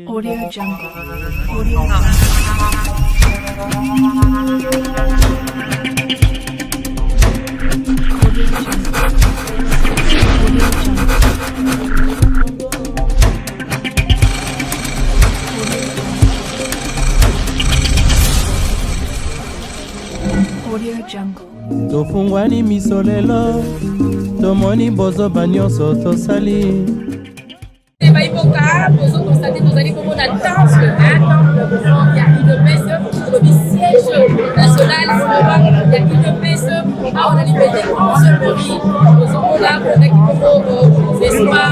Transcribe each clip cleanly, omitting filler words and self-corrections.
Audio Jungle. Audio Jungle. Tofungwani misolelo tomoni bozo banyoso tosali Baïboka, vous constatez que vous allez comme on a temple, il y a une baisse du siège national, il y a une baisse, on a libéré 11 mairies, nous sommes là pour l'espoir,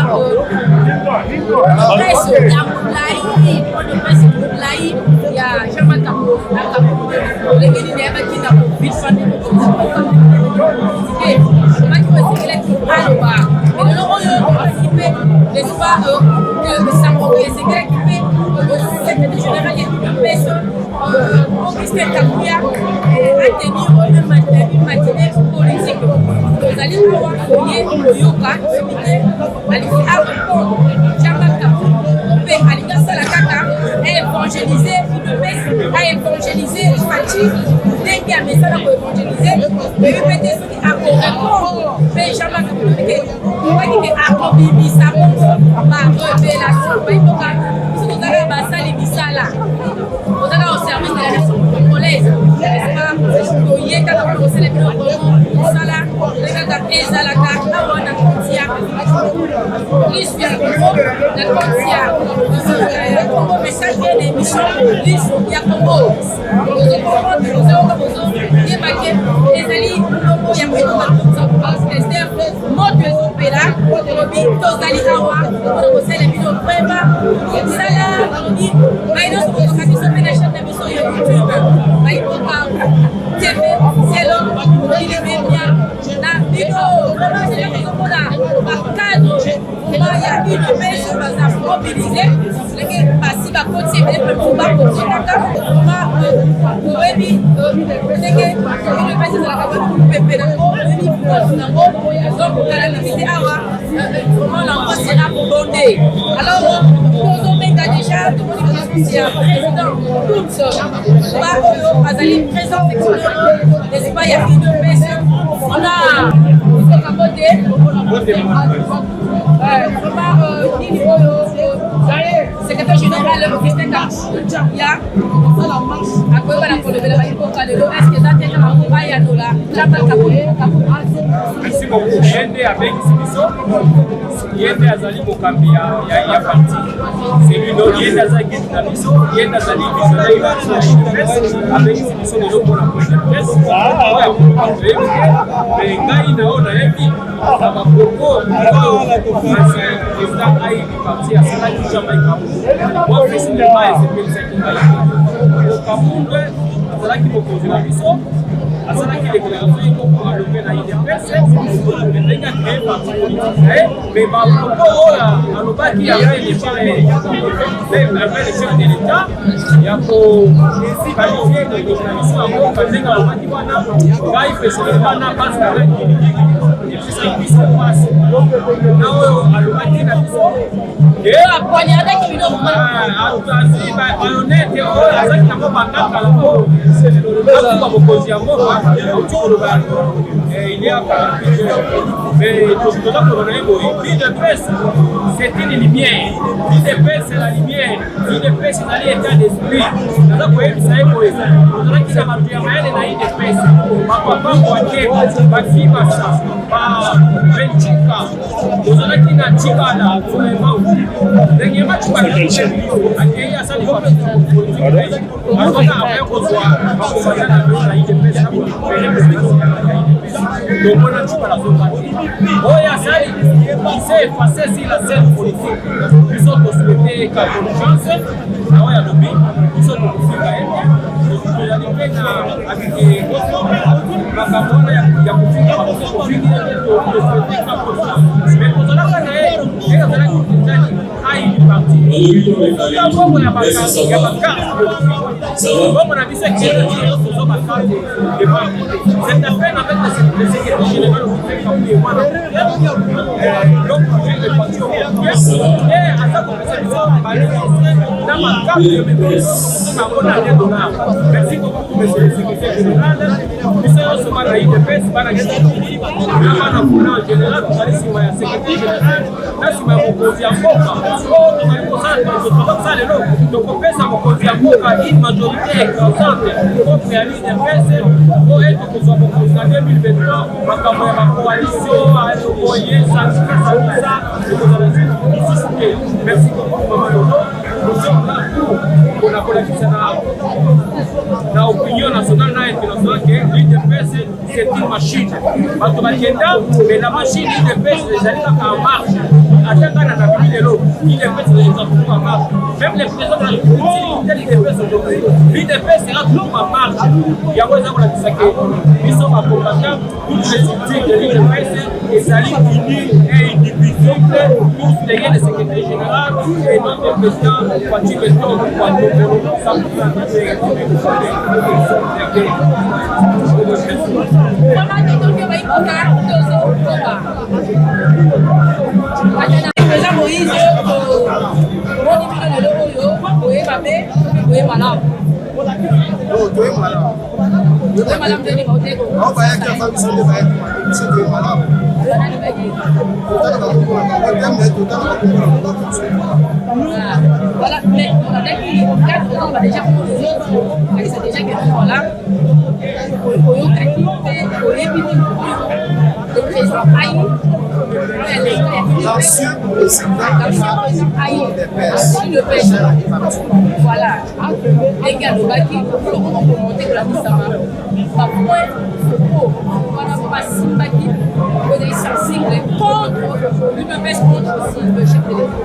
il y a Jean-Marc Capot, les militaires qui n'ont pas vu faire l'espoir que ça progresse, c'est qu'elle occupé le secrétaire général et une personne, Augustin Kabouya, a tenu une matinée politique. Nous allons pouvoir foyer le yoga, aller à répondre, Jean-Marc Kabou, on peut aller à Salakaka, à évangéliser une messe, à évangéliser les fatigues, dès qu'il y a un message pour évangéliser, mais il peut être à répondre, mais Jean-Marc Kabou, qui est à Kobibi, ça ma révélation. Vous avez un les misala. Vous avez au service de la nation congolaise. N'est-ce pas? Vous y êtes quand vous avez les misala, les gars ezalaka, awana kontia. Lise vient la kontia. Congo message des missions. Lise vient Congo. Vous avez compris, vous avez qui est marqué. Les alliés, Congo, il y a plus de parce que c'est notre opéra. Tozali awa, vous avez les vidéos vraiment. Sala, on dit, maïnos, vous avez mis sur la chaîne de sur YouTube. Maïboka, TV, c'est l'homme, il est bien. La vidéo, vraiment, c'est là, par cadre, il y a une baisse qui va se mobiliser. Les gens passent à côté, mais le combat pour tout le monde, pour aider, c'est que une baisse de la cabane pour pépé, donc, vous allez visiter awa. Comment l'enfant sera pour bonder. Alors, nous avons déjà tout le monde qui est président, toutes, Azali présent, n'est-ce pas, il y a une baisse. On a secrétaire général Augustin Kabouya, à quoi on a pour lever la main pour parler de l'Ouest, qui est dans le travail à nous là. Merci beaucoup. Yende avec Sibiso, Yende Azali Mokambi ya parti. C'est lui donc Yende Azali Nabiso, Yende Azali Biso avec Sibiso de l'eau pour la prochaine presse. Mais Ngai Nao Naebi, ça va beaucoup. Président Aïe du parti à Salah du Jamaïque. Moi, personnellement, c'est le secrétaire. Au Cameroun, Azala qui m'oppose la Biso. Azala qui déclaration il faut pour allouer la IDPS, mais il a créé parti politique. Mais à l'Oba qui a fait les chefs de l'État, il y a pour qualifier de déclaration à moi, parce que dans l'Oba qui va là, il fait ce qu'il va là, parce que et puis ça puisse se passer. Là, à l'Oba qui a et la poignardée qui vient de honnête, il y a mais c'est une lumière. L'IDPS c'est la lumière. L'IDPS c'est l'état d'esprit. Donc on a tout à la zone. Oya Sali, il s'est effacé sur la scène politique. Ils ont souhaité qu'à chance, Oya Lobi, ils ont souhaité qu'à elle. Donc il y a des peines avec les autres. La Cameroun, il y a beaucoup de choses qui mais pour cela, il y a des parti. Il y a des carte. On a vu ce qui est Cette affaire avec le secrétaire général au Cameroun et moi, donc j'ai le parti au Cameroun et à sa conversation, dans ma carte de $1 merci beaucoup, monsieur le secrétaire général. Nous sommes sur ma ligne de presse, par la question en général, vous allez sur ma secrétaire général, là sur ma mokozi à Boka, donc on fait ça mokozi à Boka, une majorité écrasante contre la ligne de presse, pour être que soit mokozi en 2023, ma coalition a envoyé ça, merci beaucoup, Maman Lolo. Nous sommes là pour la politique dans l'opinion nationale et internationale que l'IDPS c'est une machine. Parce que mais la machine l'IDPS les alliés en marche. Attends, on a mis de l'eau. L'IDPS les toujours en marche. Même les présidents de la République, l'IDPS aujourd'hui, l'IDPS sera toujours en marche. Il y a besoin de la dissaquer. Ils sont à combattre toutes les critiques de l'IDPS et ça lit unis et indivisible tous les liens de secrétaire général et notre président Fatih Beton pour ça voilà, mais on a dit on va déjà pour les autres, c'est déjà que voilà, le président Aïe, l'ancien président Aïe, le président, voilà, les gars, le bac, pour monter pour la Bissama, pas point, voilà, pas sympathie, on est sensible contre, une baisse contre aussi le chef de l'État.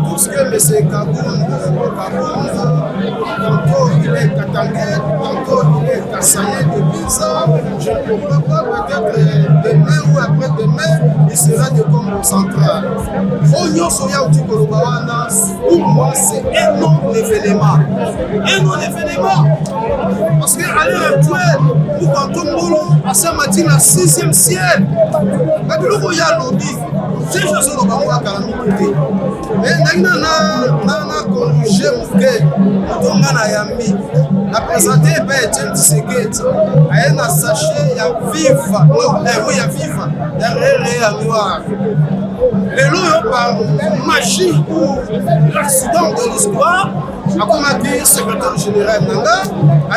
Tout ce que M. Kaboun, tantôt il est katangé, tantôt il est kassaillé de Biza, je ne comprends pas, peut-être demain ou après-demain, il sera de Congo central. Onyo Soya Utikolobawana, pour moi, c'est un non-événement. Un non-événement. Parce qu'à l'heure actuelle, nous comptons Molo, à Saint-Martin, à 6e siècle. Quand nous voyons l'Audi, c'est juste le Bango à Calamité. Mais nous avons corrigé mon Yambi. La présenté est Etienne Tshisekedi. Il y a un sachet, il y a Viva. Non, oui, il y a Viva. Il y a Réa Noir. Les lots par machine pour l'accident de l'histoire. Comme a dit le secrétaire général Nanga,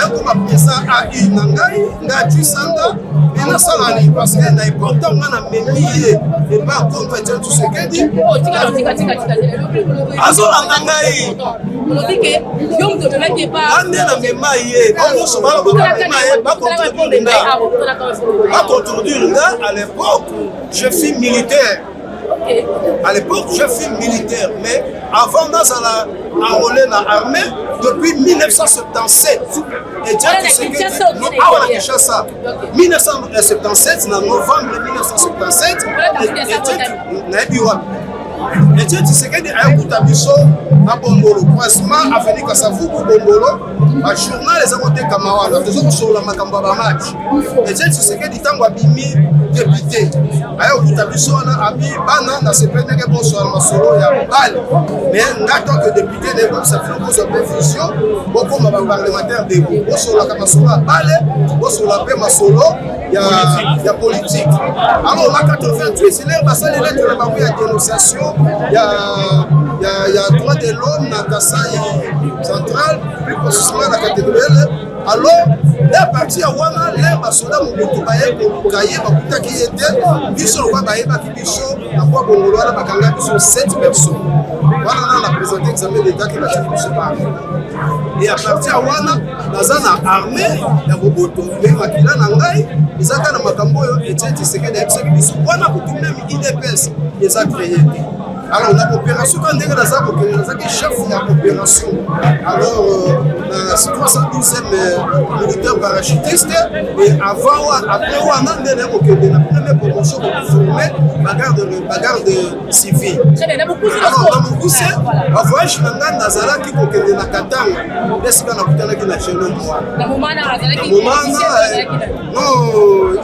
comme a président AI Nangai, Ngati Sanga, et Nassalani, parce qu'il y a pourtant un mémier et pas contre Etienne Tshisekedi. Azola Nangai. À l'époque, je suis militaire. À l'époque, je suis militaire, mais avant d'enrôler dans l'armée, depuis 1977, et Dieu sait que 1977, en novembre 1977, et Dieu sait que à Bongolo, croisement avenue Kasavubu Bongolo, à journal les amotés Kamawana, toujours sur la Makamba match. Et Dieu sait que du temps Wabimi député, à Okutabiso Abi Bana, dans ce pays que bonsoir Masolo ya Bal, mais n'attend que député n'est pas ça fait une prévision, beaucoup de parlementaires de Bosso la Kamasolo Bale, Bosso la paix Masolo, il y a politique. Alors en 88, c'est l'air passé les lettres de la dénonciation, il y a droit de l'homme dans Kassai central, plus précisément la cathédrale. Alors, la partie à Wana, l'air à Soda Mobutu Baye, Kaye, Bakuta qui était, Biso Roi Baye, Bakibiso, à quoi Bongolo, à Bakanga, qui sont 7 personnes. Voilà, on a présenté l'examen d'État qui va se parler. Et à partir à Wana, dans une armée, il y a Mobutu, mais Makila Nangai, ils ont Makambo, et Tshisekedi, Wana, pour tout le même IDPS, ils ont créé. Alors, la coopération, quand on est chef de la coopération, alors, 312e militaire parachutiste, et après, on a la première promotion pour former bagarre de civil. Alors, dans mon coup, on voyage dans Nazala qui est dans Katanga, laisse qu'on a coupé la chaîne. Non,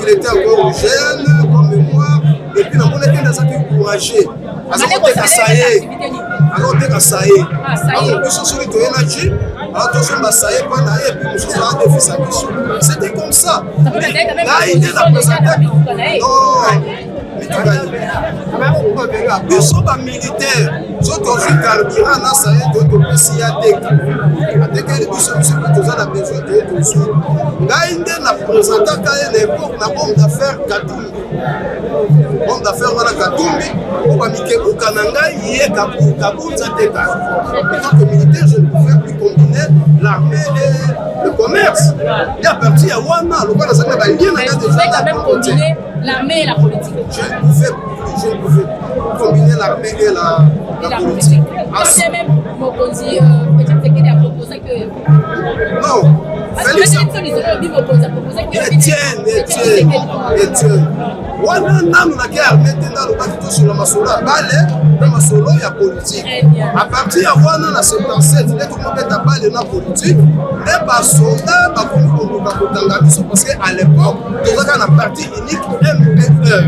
il était encore jeune, comme moi, et puis on a été dans un courageux. Alors, on a ça y est. Alors, on a ça y est. Alors, nous sommes sur l'énergie. Alors, nous sommes ça y est, et puis nous sommes à défier sa mission. C'était comme ça. Là, il est la présentation. Nous sommes militaires. Nous sommes carburant, nous sommes besoin de tout. La présentation, l'époque, la bombe d'affaires Katumbi. Bombe d'affaires, voilà Katumbi. Pour Mikéou Kananga, il est Kabunza Teka. En tant que militaire, je ne pouvais plus combiner l'armée et le commerce. Et à partir de Wana, le roi de la Ligue, quand même combiner l'armée et la politique. Je ne pouvais plus combiner l'armée et la politique. C'est même Mokonzi, peut-être a proposé que. Non, Félix. Etienne. Wana nanu na kia armete na lobaki to sur la masolo bale na masolo ya politique. À partir ya wana na 77 les tout monde ta bale na politique et ba soldat ba komi ko kotanga biso parce que à l'époque tozaka na parti unique MPR.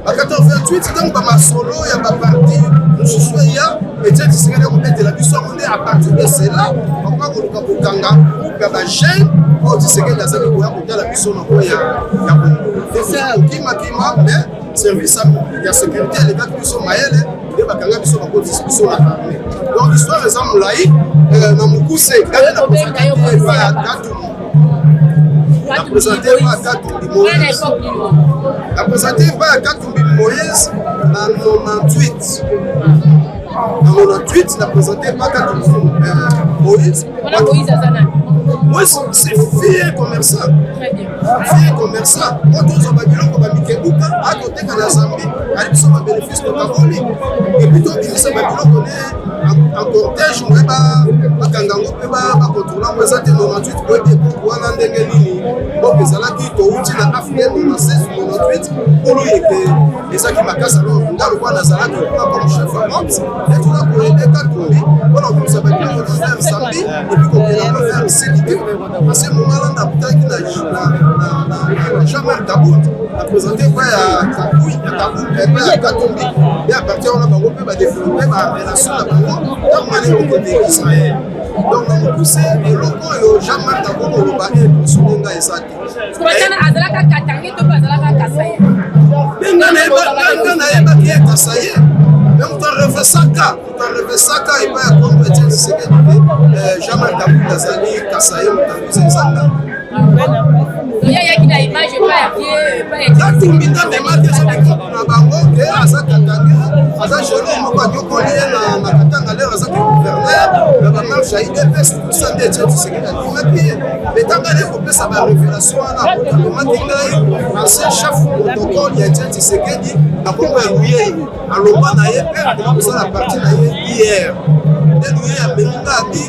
À 1428 donc ba masolo ya ba parti mususu ya Etienne Tshisekedi ko metela biso on est à partir de cela on va ko kotanga pour ba jeune pour Tshisekedi azali ko ya kotala biso na ko ya c'est ça kima mais service ya sécurité les gars qui sont maëls et bakanga qui sont en position la armée donc histoire exemple là na mukuse quand la présenté par Katumbi Moïse la présenté par Katumbi Moïse en 98 en 98 la présenté par Katumbi Moïse moi c'est fier commerçant fier commerçant quand on a biloko ba mikebuka à côté de la Zambie ali biso ba bénéfice de Kagoli et plutôt qu'il se ba biloko ne en cortège on ba kangango pe ba contrôler moi ça 98 pour être pour wana ndenge nini donc ezala ki to uti na Afrique 96 98 pour lui que et ça qui makasa alors ndalo kwa nazala comme chef d'Europe et tout là pour aider Katumbi voilà comme ça ba biloko de faire Zambie et puis qu'on peut faire sécurité à ce moment-là on a peut-être Jean-Marc Kabout a présenté quoi à Katumbi et à partir de là on a développé la relation à dans manière de Israël donc on a poussé et le locaux Jean-Marc Kabout on va être sur l'enga et ça parce que azalaka katangi to azalaka kasaye na qui est kasaye donc on a refait ça et pas comme Etienne Tshisekedi Jean-Marc Kabout azali kasaye mutafuze nzanga il y a qui a image pas Katumbi na demande so na bango ke aza katanga aza jeune moko akokolia na katanga lero aza gouverneur na ba marche ya IDPS tout ça de Etienne Tshisekedi atimaki betanga ne ko pesa ba révélation na atomaki ngai ancien chef protocole ya Etienne Tshisekedi na kongo ya Louye aloba na ye pe akosa la partie na ye hier de Louye ya Belinga abi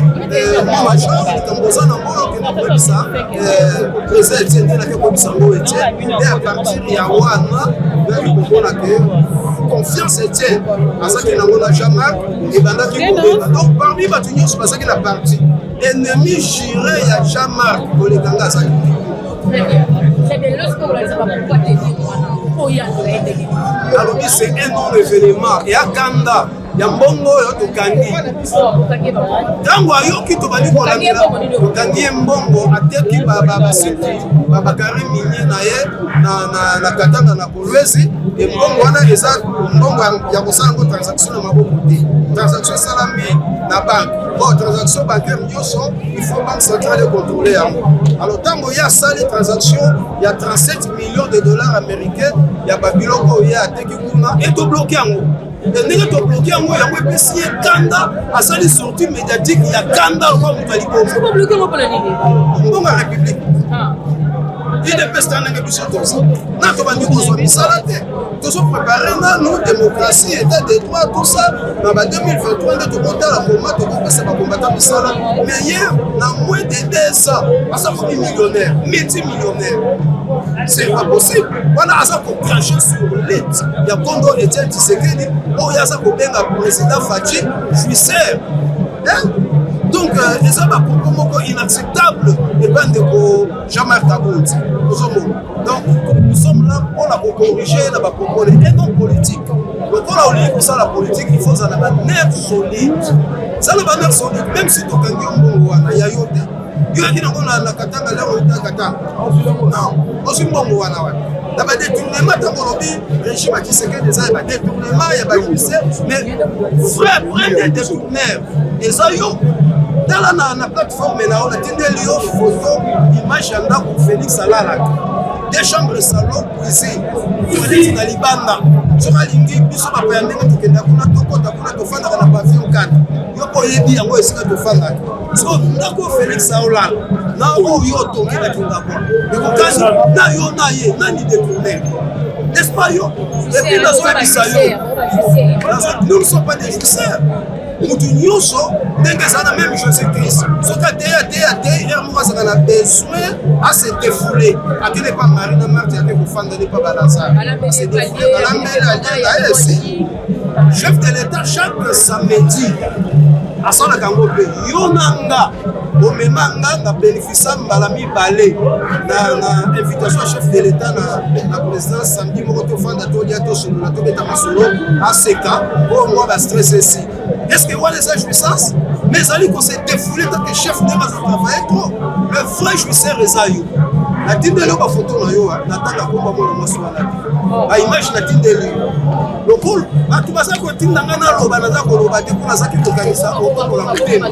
major itamboza na moyo ke na pesa président Etienne na ke ko bisango Etienne et à partir ya wana il comprend que confiance Etienne à ça qu'il a Jean-Marc et bandaki ko donc parmi batu nyos parce que la partie ennemi juré ya Jean-Marc ko le ganga ça très bien lorsque vous allez savoir pourquoi te dire alors c'est un non événement et à Kanda ya mbongo yo tokangi tango ayoki tobali kolandela tokangi ye mbongo ateki baseti babakari minye na ye na katanga na kolwezi e mbongo wana eza mbongo ya kosala ngo transaction na maboko te transaction esalami na banque bon transaction bancaire nyonso il faut banque centrale contrôler yango alors tango ye asali transaction ya 37 millions de dollars américains ya babiloko ye ateki kuna e tobloke yango ndenge tobloke yango yango epesi ye kanda asali sortie médiatique ya kanda kwa moto alimbongo ya république idepesi ta ndenge biso toza na tobandi kozwa misala te Tous préparés dans nous, démocratie, état de droit, tout ça. Dans 2023, nous avons la moment de combattre le salaire. Mais hier, dans moins de 200, ça fait millionnaire, multimillionnaire. C'est pas possible. On a ça pour cracher sur l'aide. Il y a Kondo Etienne Tshisekedi, il y a ça pour bien le président Fachi, jouisseur. Donc, les hommes sont inacceptables et pas de Jean-Marc Kabounti. Donc, nous sommes là pour la corriger, la propos et non politique. Donc, quand on lit ça la politique, il faut ça la nerf solide. Ça la nerf solide, même si tu as un bon il y a yote. Il y a un katanga là où il y a un katanga. Non, aussi bon il y a des détournements dans le régime qui se fait des détournements, il y a des justices, mais frère, premier détourneur, les aïeux. Dans la plateforme, on a tenu les photos, images de Félix Alala. Des chambres de salon, cuisine, Félix Nalibanda. Sur la ligne, ils sont pas prêts à faire un pavillon 4. Ils ont dit qu'ils ont essayé de faire ça. Donc, Félix Alala, n'est-ce pas? Nous ne sommes pas des jouisseurs. Nous sommes des même Jésus-Christ. Ce qu'il a besoin à se défouler. À qui n'est pas Marina Martin, à qui n'est pas Balazar. Chef de l'État, chaque samedi, à son Kangope, Yonanga, Omemanga, na bénéficiant Malami Balé, na invitation chef de l'État, na présidence samedi, Mokoto Fanda, Todiato, Solo, Tobeta Masolo, ACK, pour moi, la stress ici. Est-ce que vous avez des jouissances? Mais allez qu'on s'est défoulé tant que chef de l'État travaille trop. Le vrai jouisseur est Zayou. La tindeli ba photo na yo na tanga komba mo na maso na ba image na tindeli lokolo atu basa ko tinda ngana loba na za ko loba te kuna za kito kanisa o ko la mutema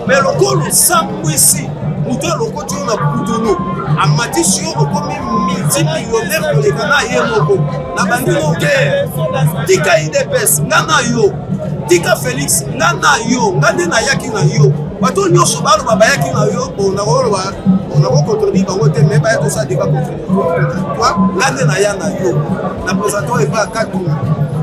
mais lokolo sambwisi muto lokoti na putuno amati sio okomi multimillionnaire ko le kana ye moko na bandino ke tika IDPS ngana yo tika Félix ngana yo ngane na yaki na yo bato nyonso balo baba yaki na yo on a contredit bango te mais ba to ça débat contre toi ngane na ya na yo na présentation et pas katu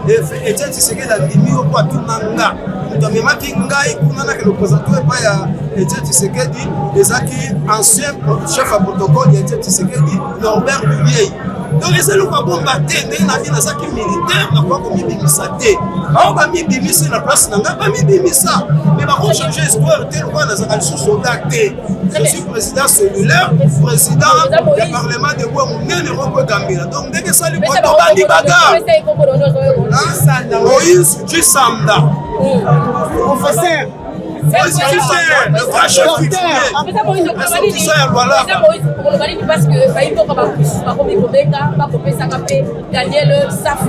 et Etienne Tshisekedi a dit yo kwa tunanga mutamemaki ngai kuna na ke le présentation et pas ya Etienne Tshisekedi ezaki ancien chef à protocole ya Etienne Tshisekedi Norbert Lullier. Donc les élus pas bon battre na vie na ça qui militaire na quoi comme bimisa te ba ba mi bimisa na place na nga ba mi bimisa mais ba ko changer histoire tel quoi na za sous soldat te je suis président cellulaire président du parlement de Bois Munene Roko Gambela donc dès que ça lui porte bandi bagarre Moïse Djisanda professeur le grand chef coutumier. Parce que Daniel Saf,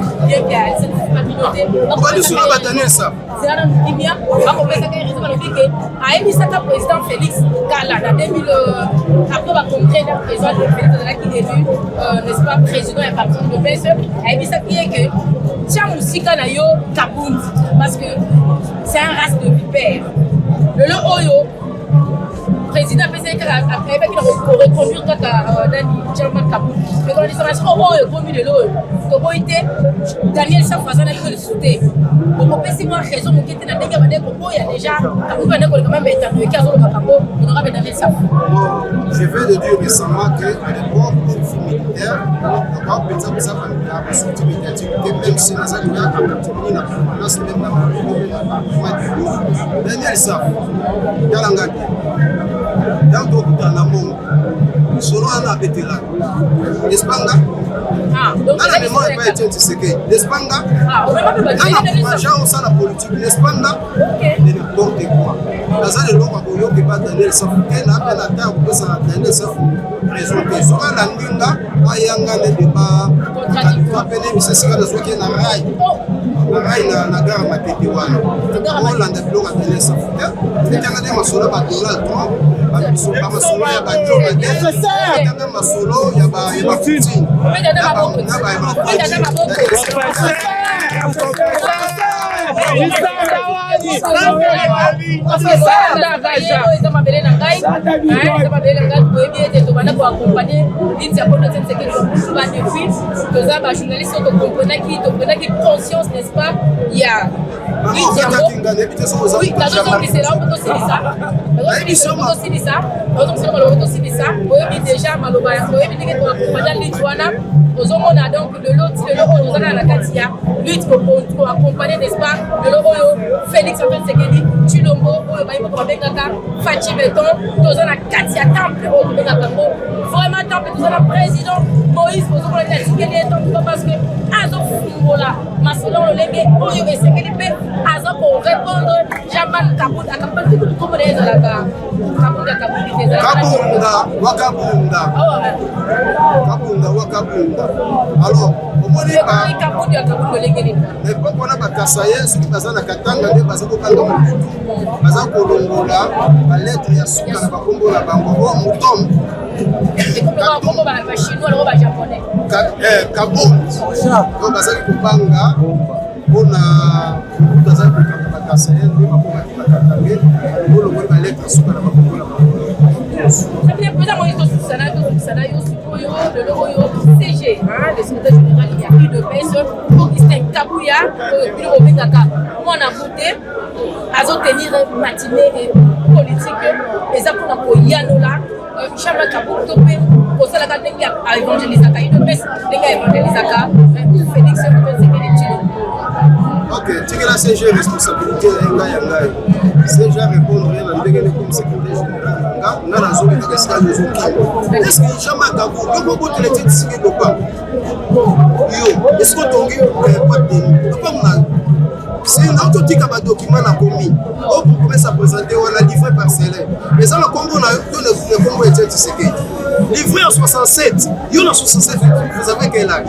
président Félix Kala, après la congrès d'un président qui est élu, n'est-ce pas, président et parti de PSE, qui est que tiens, Moussika Nayo Kabound, parce que c'est un race de vipère. Le Oyo, président PCK avec qui on reconduire Dani Jean-Marc Kabound. Mais quand on dit ça, Oyo, comme le Oyo, comment était Daniel Safazana qui le sautait. On peut passer moi raison, mon qui était dans des gamins, il y a déjà, Kabound va quand même être dans le 15 ans, on aura Daniel Saf. Je vais le dire récemment qu'à l'époque, je suis militaire, on va penser que ça va nous sortir médiatique, même si nous avons la permanence, même la Daniel Saf, Kalangati, dans le monde, solo on a pété là. L'Espanga, dans la mémoire n'est pas été Tshisekedi. L'Espanga, dans la politique, l'Espanga, de n'importe quoi. Dans le long, on a pas Daniel Saf, on a la terre pour ça Daniel Saf présenter. Sur la Ndinga, ayanga le débat, on a appelé M. Sika de Soké na Rai. Rai na gare matete wana. On l'a développé à Daniel Saf. Et quand on a masolo ba Donald Trump, ba masolo ya ba Joe Biden, quand on a masolo ya ba Poutine. conscience, n'est-ce pas? Il y a oui, c'est là on peut ça. Déjà ozomona donc de l'autre on a la katia lutte pour accompagner n'est-ce pas de l'eau Félix Antoine Sekedi Chilombo oyo bayibo ko bengaka Fachi Beton toza na katia temple oyo bengaka ngo vraiment temple toza na président Moïse ozomona na Sekedi donc parce que azo fungola masolo lolenge oyo Sekedi pe azo ko répondre Jamal Kabut akapata tout comme les alaka Kabut Wakabunda. Alors, au moins l'époque on a bakasaye soki baza na katanga nde baza kokanga mobutu baza kolongola balettre ya suka na bakombo na bango o mutom kabond donc bazali kobanga mpona bazali kokanga bakasaye nde bakoma bakatange kolongola balettre ya suka na bakombo na bango le secrétaire général, il y a eu de personnes, Augustin Kabouya, moi on a voté, à tenir matinée politique, et ça pour la Yanola, Chamal Kabou, Topé, pour ça la carte à évangéliser, il y a de personnes, les gars évangéliser, Félix, ok, tu as la CG responsabilité, CG répondre à la comme secrétaire général. Est-ce que jamais Kabou, comment vous traitez de ce que vous pas? Est-ce que vous avez c'est un autotique à document à commis. Pour commencer à présenter, on a livré parcellaire. Mais ça, le Congo, le Congo était livré en 67. Il y en a 67, vous avez quel âge?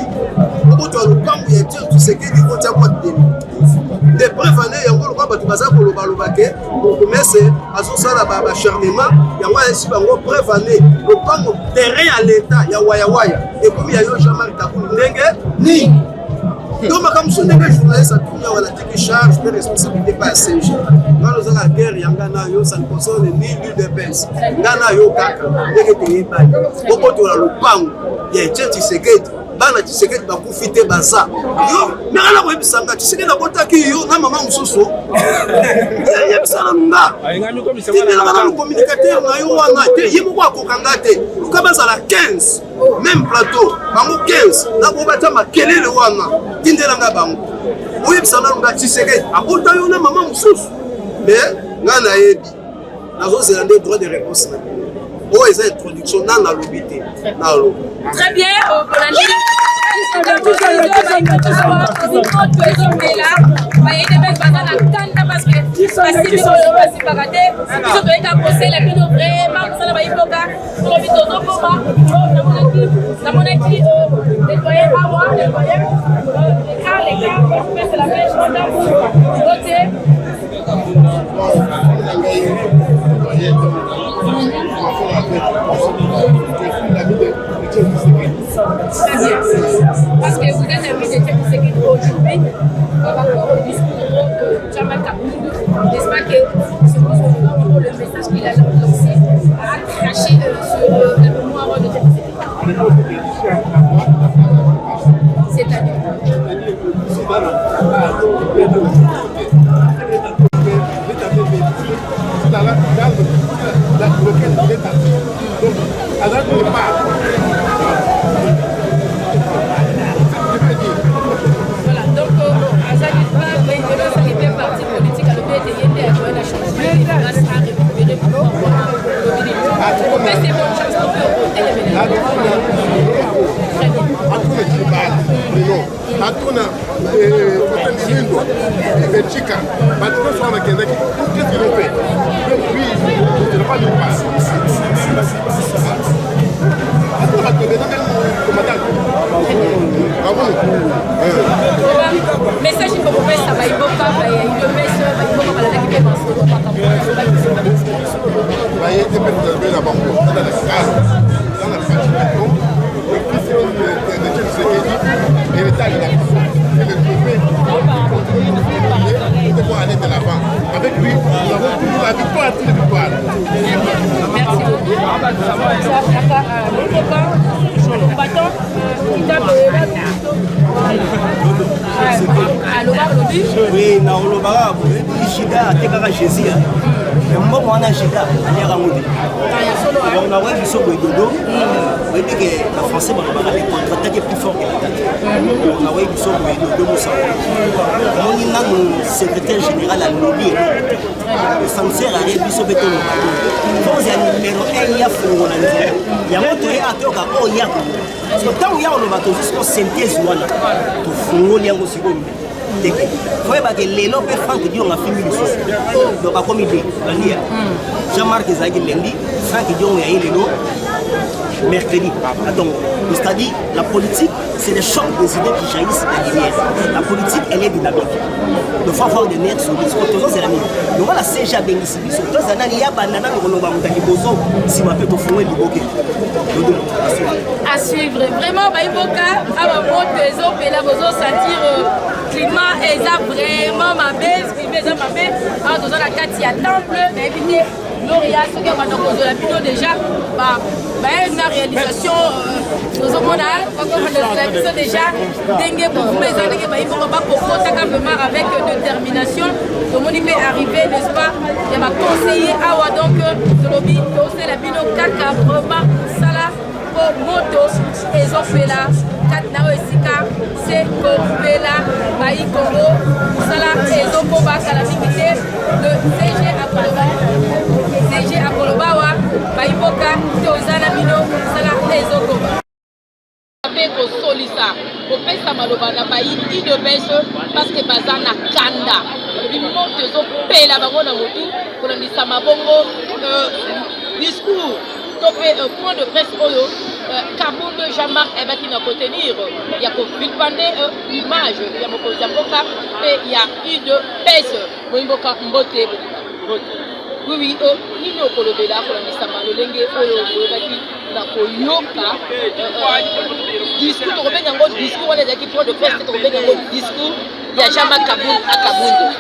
Au bout de le Congo, il y a tout ce qui est du côté à quoi de des preuves années, il y a encore le Baza pour le Balobake, pour commencer à son salaire d'acharnement. Il y a aussi une preuve année, le Congo terrain à l'État, il y a Waya. Et comme il y a eu Jamal Kabou, ni. Donc, comme je suis journaliste, ça tourne à la charge de responsabilité par CG. Quand nous avons la guerre, il y a un ça ne concerne ni l'UDPS. Gana yo kaka, il y a des pays. Au bout de le Pango, il y a un tchèque qui se guette. Bana Tshisekedi bakufite baza yo nakala ko ebisanga Tshisekedi nakotaki yo na mama mususu ya bisala nga ayingami communicateur communicateur na yo wana te yimu kwa kokanga te lukabaza la 15 même plateau bango 15 na ko bata makelele wana tindela nga bango oyebisana nga Tshisekedi akota yo na mama mususu mais nga na yebi nazo zelande droit de réponse na oh, ils ont introduction dans la lobité. Très bien, parce que vous êtes invité de Tshisekedi aujourd'hui par rapport au discours de Jamal Kabou, n'est-ce pas que c'est le message qu'il a lancé à cracher sur la mémoire de Tshisekedi. C'est-à-dire hatuna kutendilindo Belgique batuko sana kendaki qu'est-ce qu'ils ont fait depuis je ne pas dire pas hatuna kutendilindo commandant message pour vous ça va iboka le message va iboka balaka qui pense va y être peut-être la banque dans la salle dans la fabrication le fils de Tshisekedi et l'état de la et le trophée de pouvoir aller de l'avant Oui, na olobaka Jida atekaka Jésus. Mais moi wana Jida aliaka ngode. Donc na webi so bododo. Webi que la français balobaka les contre-attaques plus fort que l'attaque. Donc na webi so bododo musa. Moni na secrétaire général à lobby. Le censeur a rebi so beto no. Faut ya numéro 1 ya fongo na nzela. Ya moto ya atoka o ya ko. Parce que tant ya oloba to jusqu'au synthèse wana. To fongo liango sikomi. Faut que les lobes Franck Dion a fini le souci. Donc à comme idée, Jean-Marc Zaghi lundi, Franck Dion a eu les lots mercredi. Donc, c'est-à-dire la politique, c'est le choc des idées qui jaillissent derrière. La politique, elle est dynamique. Il faut avoir des nerfs sur les autres, c'est la même. Donc voilà, c'est déjà bien ici. Sur tous les années, il y a banana qui vont si ma peut fouer du bokeh. À suivre. Vraiment, Baïboka, à ma moto, les autres, et là, vous sentir climat, et ça vraiment ma baisse, mais ça ma baisse. En faisant la carte, il y a temple, mais écoutez, Lauria, ce qui est de la vidéo déjà, une réalisation, nous avons la vidéo déjà, dengue pour vous, mais il faut pas vraiment avec détermination. Tout le monde peut arriver, n'est-ce pas? Il m'a conseillé, donc, de lobby, c'est la vidéo caca, vraiment, ça là, pour moto, et ont fait là, 4 nao esika, c'est Kopela, Baï Congo, ça là, et ont fait la limité de CG à Koloba. CG à Koloba, Baï Boka, Tozana Mino, ça là, et ont fait solisa, au pesa maloba na Baï, il de pêche, parce que Bazana Kanda. Les motos ont payé la baronne à Motu, pour le Samabongo, discours. Point de presse Oyo, Kaboul de Jean-Marc qui n'a pas tenir. Il y a l'image, il y a Mokozamoka et il y a eu de pèse. Moimboka Mbote. Oui, il y a Kolobela, Kolamisama, le Lengue Oyo, na Koyoka. Discours, on revient dans votre discours, on est qui point de presse, on revient dans votre discours. Il y a Jean-Marc Kaboul à Kaboul.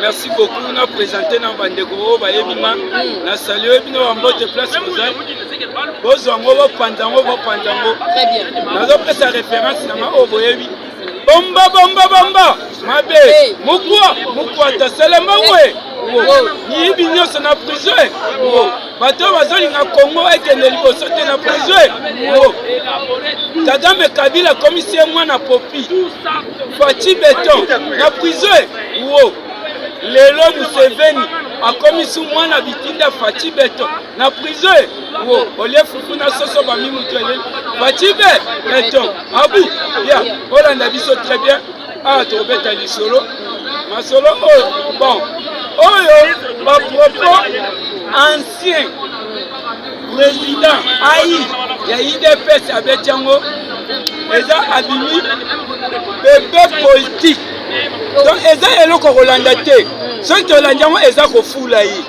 Merci beaucoup. On a présenté dans Bandegoro, Bayebima, na salué bino en mode place Kozai. Bozango, Pandango, Pandango. Très bien. Nous avons pris sa référence dans ma Oboyebi. Bomba, bomba, bomba. Mabe, Mukwa, ta salama ouais. Ni bignon son a prison. Bato bazoli na Congo et que ne sauter na prison. Kagame Kabila commissaire moi na Popi. Fati Beton na prison. Lelo Museveni a commis sous moi na bitinda Fati Beton na prison. Olie fufu na soso ba mimutele. Fati Beton. Abu, bien. Olanda biso très bien. Ah, tu rebeta li solo. Ma solo bon. Oyo ba propos ancien président Aïe ya IDPS Abetiango eza abimi bébé politique. Donc eza eloko kolanda te. Soki tolandiango eza kofula yi.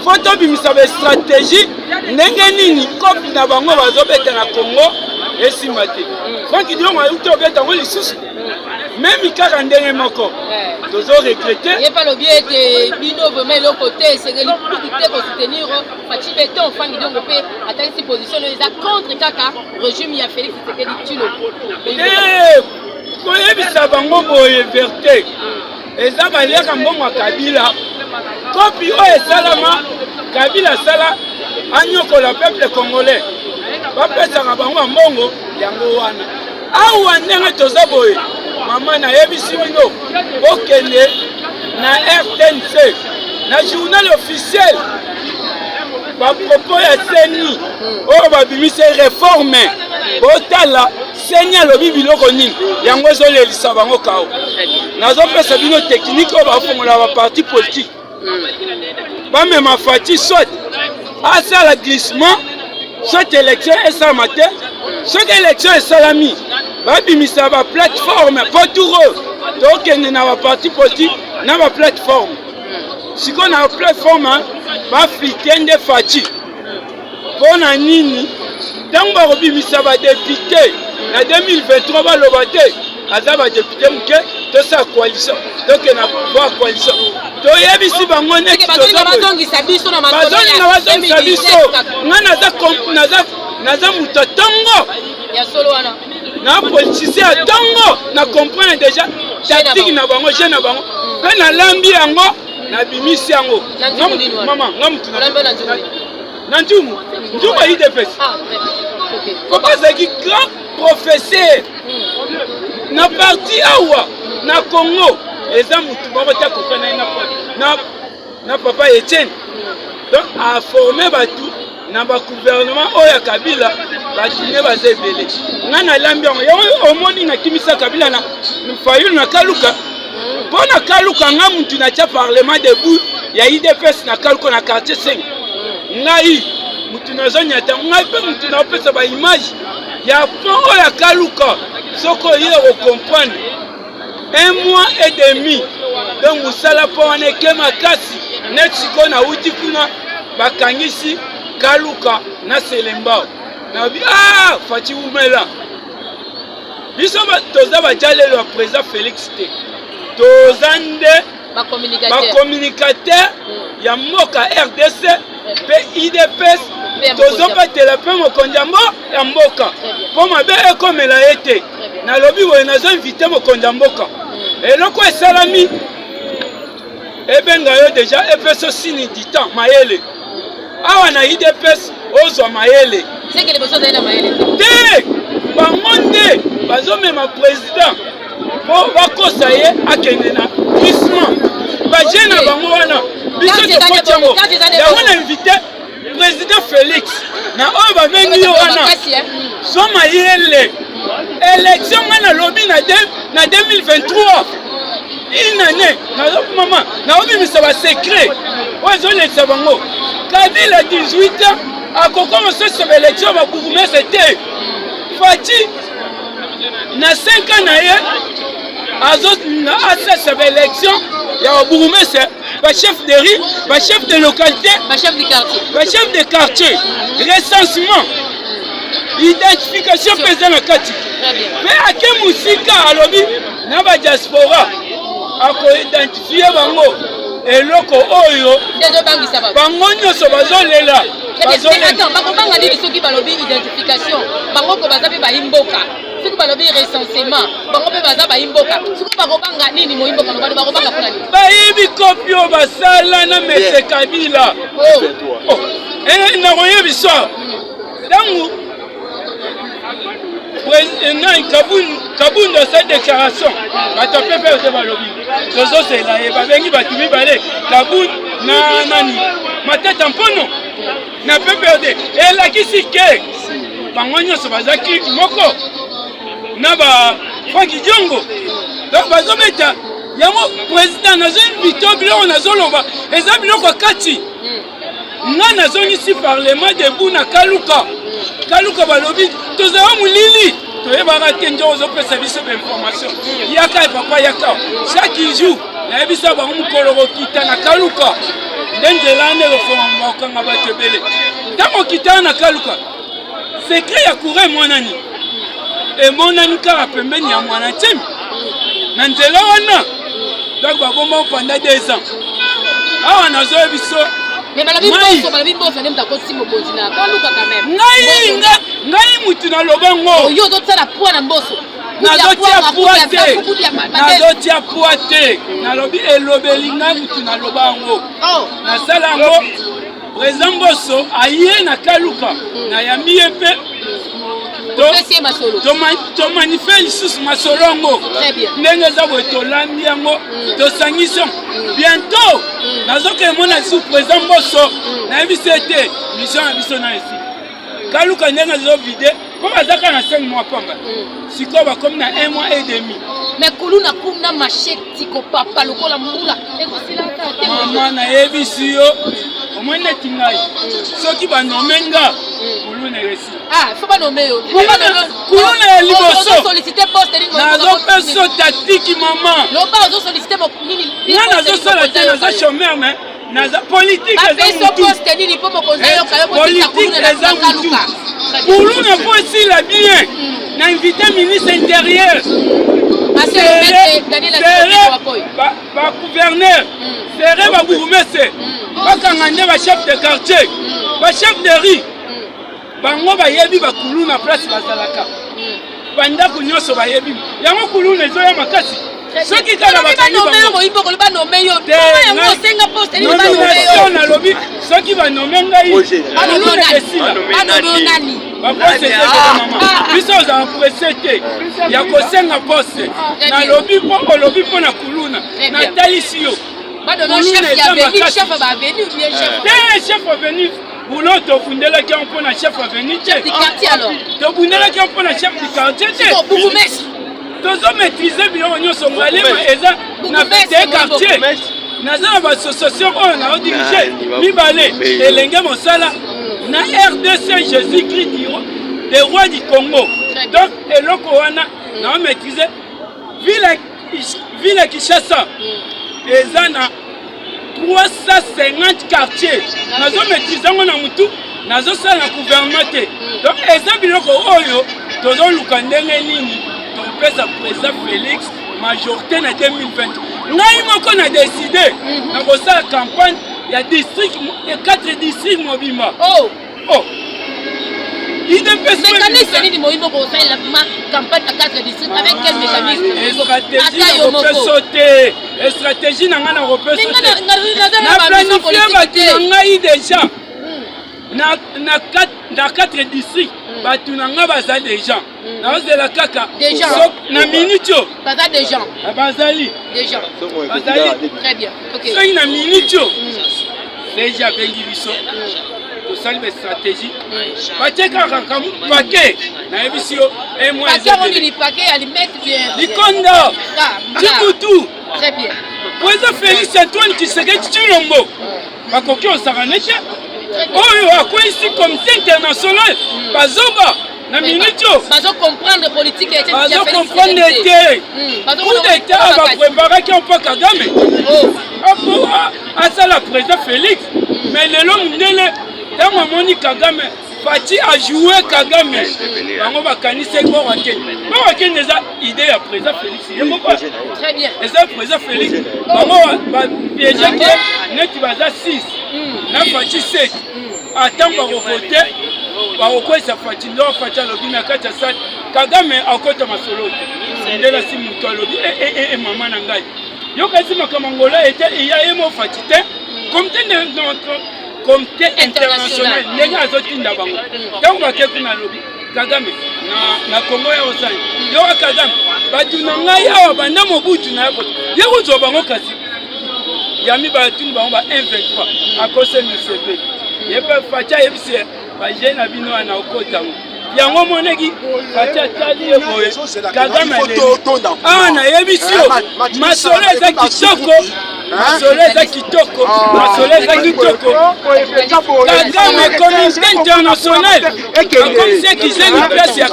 Faut bimisa ba stratégie ndenge nini kopi na bango bazobeta na Congo esimba te. Franck Dion a uto beta ngo lisusu. Même kaka ndenge moko. Tozo regretter. Il pas le biais de Bino vraiment le côté c'est que l'unité pour soutenir Fati Beton Franck Dion peut attaquer ses positions les contre kaka régime ya Félix Tshisekedi Tshilo. Koyebisa bango boye vérité. Eza baleka mbongo Kabila. Kopi o esalama Kabila sala anyokola peuple congolais. Bapesaka bango mbongo yango wana. Awa ndenge toza boye. Maman na yebisi bino bokende na RTNC na journal officiel ba propos ya CENI o ba bimise réforme botala CENI alobi biloko nini yango ezolelisa bango kao nazopesa bino technique o bafongola ba parti politique bamema Fati soit asala glissement soit élection esalama te soki élection esalami babimisa ba plateforme pour eux tokende na ba parti politique na ba plateforme siko na plateforme ba fitende Fati pona nini tango bakobimisa ba député na 2023 baloba te aza ba député muke to sa coalition tokende na pouvoir coalition toyebisi bango neti bazongisa biso na biso nga naza muto tongo ya solo wana na politicien ya ntongo na comprendre déjà tactique na bango je na bango mpe nalambi yango nabimisi yango mama nga mutu na njumu ya idps papa azalaki grand professeur na parti awa na Congo eza mutu moko ta comprendre na papa Etienne donc a formé batu na ba gouvernement oya Kabila batu ne baza ebele nga na lambi yango omoni na kimisa Kabila na Fayulu na Kaluka mpona Kaluka nga mutu na tia parlement debout ya IDPS na Kaluka na quartier 5 ngai mutu na zonyata ngai pe mutu na opesa ba image ya pont oya Kaluka soko yé au comprendre 1 mois et demi donc musala po wana ekema kasi net siko na uti kuna bakangisi Kaluka na Selembao na bi Fati Umela biso toza bajalelo ya président Félix te toza nde bakommunikateur ya mboka RDC pe IDPS tozobatela mpe mokonzi ya mboka mpo mabe ekomela ye te nalobi boye nazoinvite mokonzi ya mboka eloko esalami ebenga yo deja epeso sini du temps mayele awa na IDPS ozwa mayele te bango nde bazomema président mpo bakosa ye akende na glissement baje na bango wana biso tokoti yango yango na invité président Félix na oyo babengi yo wana so mayele élection nga na lobi na 2023 une année mama naobimisa basekret oyo ezolekisa bango Kabila 18 ans akokoma soseba élection babourgmestre te Fati na 5 ans na ye asoseba élection ya babourgmestre bachef de riz bachef de localité bachef de quartier recensement identification pesa na kati mpe ake musika alobi na badiaspora akoidentifie bango eloko oyo bango nyonso bazolela bakobanga nini soki balobi identification bango ko baza mpe bayimboka soki balobi recensement bango mpe baza bayimboka soki bakobanga nini moyimboka nobali bakobanga mpona nini bayibi kopi oyo basala na mese Kabila nakoyebisa ntango Kabunda sa déclaration bato mpe balobi tozosela ye babengi bato mibale Kabund na nani Matata Mpono na PPRD elakisi ke bango nyonso bazaki moko na ba Frank Diongo donc bazobeta yango président nazoinvite biloko nazoloba eza biloko kati nga nazongisi parlement debout na Kaluka balobi tozala molili toyebaka te nde ozopesa biso bainformation yaka papa yaka chaque jour nayebisa bango mokolo kokita na Kaluka nde nzela nde okanga bato ebele ntango okitana na Kaluka sekret ya courant emonani kaka pembeni ya mwana ntimi na nzela wana donc babomba pendant 2 ans awa nazoyebiso ngai mutu naloba ngo nazotia pwa te nalobi elobeli ngai mutu naloba ngo nasala yango président Mboso aye na Kaluka nayambi ye mpe tomanifie lisusu masolo yango ndenge eza boye tolandi yango tosangisi bientôt nazokende mona lisusu président Mboso nayebisi ete mission na biso na esi Kaluka ndenge ezovide mpo bazaka na 5 mois pamba sikoyo bakomi na 1 mois et demi mais kuluna kumna masheti ko papa lokola mbula ekosilaka te mama nayebisi yo omwene neti ngai soki banomenga kuluna esi faut banome yo kuluna ya liboso solliciter poste nini nazopeso tatiki mama loba ozosolliciter nini nga nazosala te naza chômeur mais naza politique eza poste nini mpo mokonzi ayoka yo politique eza mutu kuluna po esila bien na invité ministre intérieur bagouverneur sere babourgmestre bakanga nde bachef de quartier bachef de riz bango bayebi bakulu na place bazalaka bandako nyonso bayebi yango kuluna ezoya makasi soki kaka nalobi soki banome ngai biso ozala presse te ya kosenga poste nalobi mpo olobi mpo na kuluna natalisi yo chef avenu boulot tobundelaki yango mpo na chef avenu te tobundelaki yango mpo na chef du quartier te tozomaîtrise biloko nyonso ngalema eza na te quartier naza na bassociation oyo naodirige mibale elenge mosala na RDC Jésus-Christ des rois du Congo. Donc eloko wana naomaîtrise ville Kinshasa eza na 350 quartiers nazomaîtrise yango na mutu nazosala na gouvernement te. Donc eza biloko oyo tozoluka ndenge nini topesa président Félix majorité na 2020 ngai moko na décidé na kosala campagne ya district 4 districts mobimba mécanisme nini moyimbo kosala campagne à 4 districts avec quel mécanisme stratégie na nga na repeso na planifie bato na ngai déjà na 4 districts bato na nga baza déjà naozela kaka na minute yo baza déjà bazali très bien soki na minute yo déjà bengi biso tosali bastratégie batie kaka pake nayebisi yo likondo tikutu président Félix Antoine Tshisekedi Tshilombo bakoki osaka nete oyo akwesi comité international bazoba na minute yo bazocomprendre politique bazocomprendre te coup d'état bapreparaki mpo Kagame apo asala président Félix mais lelo mondele ntango amoni Kagame Fati a joué Kagame bango bakanisi bakende eza idée ya président Félix très bien eza président Félix bango bapiégeki neti baza 6 na Fati 7 atango bakovote bakokwesa Fati ndo Fati alobi na kati ya sali Kagame akota masolo te ndela si moto alobi mama na ngai yokasi makambo ngolo ete iya ye mo Fati te comité international ndenge azotinda bango ntango bakeki na lobi Kagame na Kongo ya osani yoka Kagame bato na ngai awa banda mobutu na yako ye kozwa bango kasi yami batuni bango ba 1-23 akose Museveni ye mpe Fati ayebisi baje na bino wana okotango yango moneki Fati atali ye boye Kagame awa nayebisi yo masolo eza kitoko masolo eza kitoko Kagame communauté internationale akomisi ekizeli place ya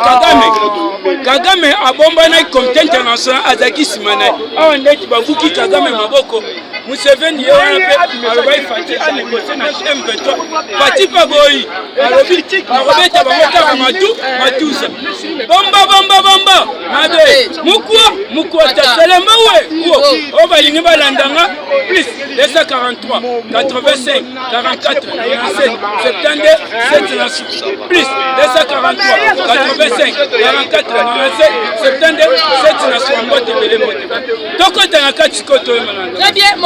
Kagame abombanaki comité international azalaki nsima na ye awa ndeti babuki Kagame maboko Museveni ye wana mpe alobai Fati anegocie na M23 Fati mpe boyi alobeta bango kaka matusa bomba mabe mukua tasalemba we oyo balingi balandanga plus 243 85 44 97 72 7 plus 243 85 44 97 72 7 na swambote belemote tokota na kati koto oyo malanda très bien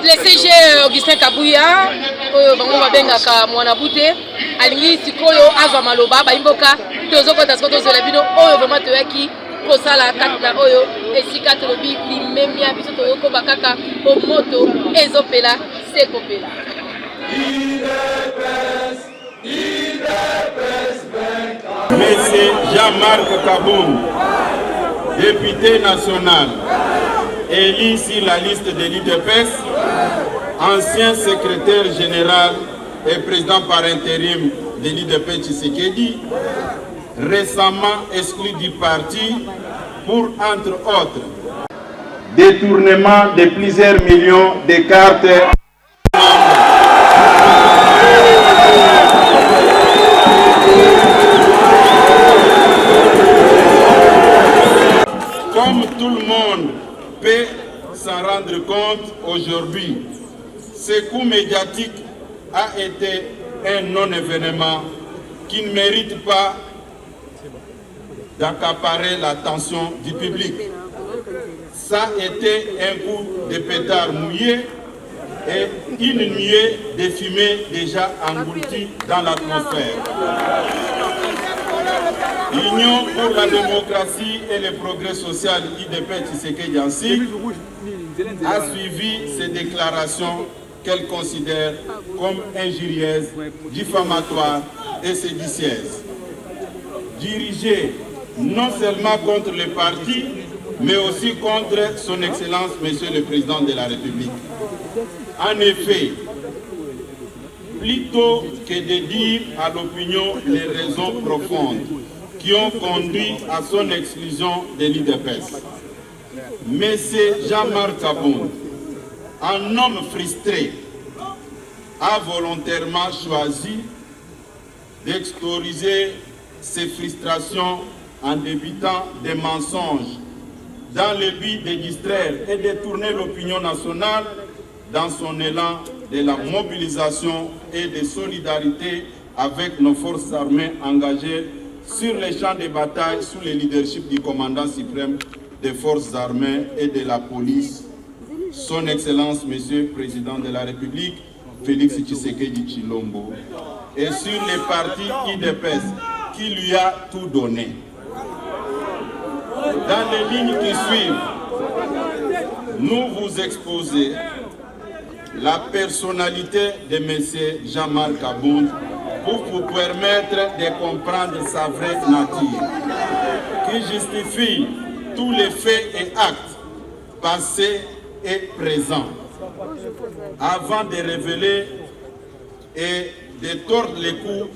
le CG Augustin Kabuya oyo bango babengaka mwana bute alingi sikoyo azwa maloba bayimboka tozokota sikoyo tozela bino oyo vraiment toyaki kosala kati na oyo esika tolobi limemia biso toyokoba kaka omoto ezopela sekopela Monsieur Jean-Marc Kaboum, député national, élu sur la liste de l'UDPS, ancien secrétaire général et président par intérim de l'UDPS Tshisekedi, récemment exclu du parti pour, entre autres, détournement de plusieurs millions de cartes. Comme tout le monde peut s'en rendre compte aujourd'hui, ce coup médiatique a été un non-événement qui ne mérite pas d'accaparer l'attention du public. Ça a été un coup de pétard mouillé et une nuée de fumée déjà engloutie dans l'atmosphère. L'Union pour la démocratie et le progrès social IDP Tshisekedi Yansi a suivi ces déclarations qu'elle considère comme injurieuses, diffamatoires et séditieuses, dirigées non seulement contre le parti, mais aussi contre son Excellence, Monsieur le Président de la République. En effet, plutôt que de dire à l'opinion les raisons profondes qui ont conduit à son exclusion de l'IDPS, M. Jean-Marc Kabound, un homme frustré, a volontairement choisi d'extérioriser ses frustrations en débitant des mensonges dans le but de distraire et de tourner l'opinion nationale dans son élan de la mobilisation et de solidarité avec nos forces armées engagées sur les champs de bataille sous le leadership du commandant suprême des forces armées et de la police, son Excellence, Monsieur le Président de la République, Félix Tshisekedi Tshilombo, et sur les partis IDPS qui lui a tout donné. Dans les lignes qui suivent, nous vous exposons la personnalité de M. Jean-Marc Kabound pour vous permettre de comprendre sa vraie nature, qui justifie tous les faits et actes passés et présents, avant de révéler et de tordre les coups